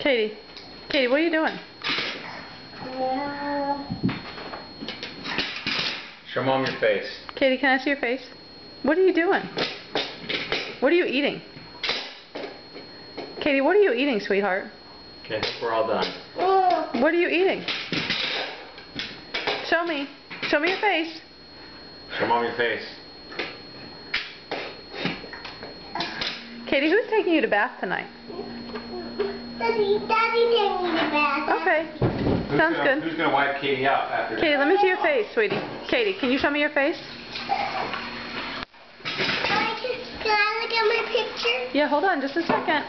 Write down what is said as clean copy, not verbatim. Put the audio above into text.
Katie. Katie, what are you doing? Show Mom your face. Katie, can I see your face? What are you doing? What are you eating? Katie, what are you eating, sweetheart? Okay, I think we're all done. What are you eating? Show me. Show me your face. Show Mom your face. Katie, who's taking you to bath tonight? Daddy taking me to bath. Okay. Sounds good. Who's going to wipe Katie out after Katie, let me see your face, sweetie. Katie, can you show me your face? Can I look at my picture? Yeah, hold on just a second.